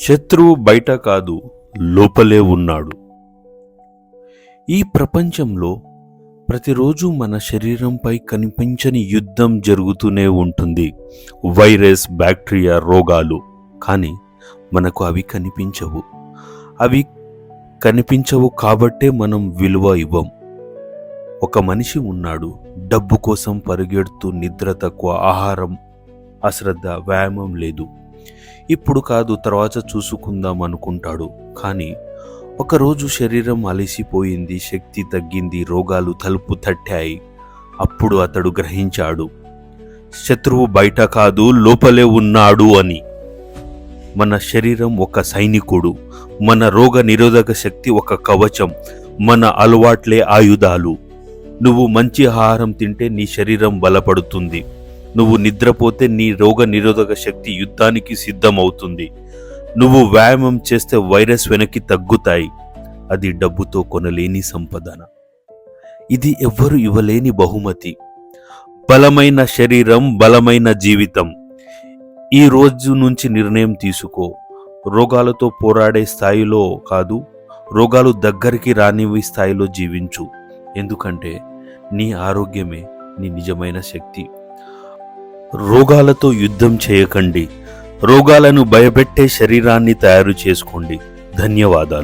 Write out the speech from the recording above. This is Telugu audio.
శత్రువు బయట కాదు, లోపలే ఉన్నాడు. ఈ ప్రపంచంలో ప్రతిరోజు మన శరీరంపై కనిపించని యుద్ధం జరుగుతూనే ఉంటుంది. వైరస్, బ్యాక్టీరియా, రోగాలు. కానీ మనకు అవి కనిపించవు. అవి కనిపించవు కాబట్టే మనం విలువ ఇవ్వం. ఒక మనిషి ఉన్నాడు, డబ్బు కోసం పరిగెడుతూ, నిద్ర తక్కువ, ఆహారం అశ్రద్ధ, వ్యాయామం లేదు. ఇప్పుడు కాదు, తర్వాత చూసుకుందాం అనుకుంటాడు. కానీ ఒకరోజు శరీరం అలసిపోయింది, శక్తి తగ్గింది, రోగాలు తలుపు తట్టాయి. అప్పుడు అతడు గ్రహించాడు, శత్రువు బయట కాదు, లోపలే ఉన్నాడు అని. మన శరీరం ఒక సైనికుడు, మన రోగ నిరోధక శక్తి ఒక కవచం, మన అలవాట్లే ఆయుధాలు. నువ్వు మంచి ఆహారం తింటే నీ శరీరం బలపడుతుంది. నువ్వు నిద్రపోతే నీ రోగ నిరోధక శక్తి యుద్ధానికి సిద్ధమవుతుంది. నువ్వు వ్యాయామం చేస్తే వైరస్ వెనక్కి తగ్గుతాయి. అది డబ్బుతో కొనలేని సంపదన. ఇది ఎవ్వరు ఇవ్వలేని బహుమతి. బలమైన శరీరం, బలమైన జీవితం. ఈ రోజు నుంచి నిర్ణయం తీసుకో. రోగాలతో పోరాడే స్థాయిలో కాదు, రోగాలు దగ్గరికి రానివి స్థాయిలో జీవించు. ఎందుకంటే నీ ఆరోగ్యమే నీ నిజమైన శక్తి. రోగాలతో యుద్ధం చేయకండి. రోగాలను భయపెట్టే శరీరాన్ని తయారు చేసుకోండి. ధన్యవాదాలు.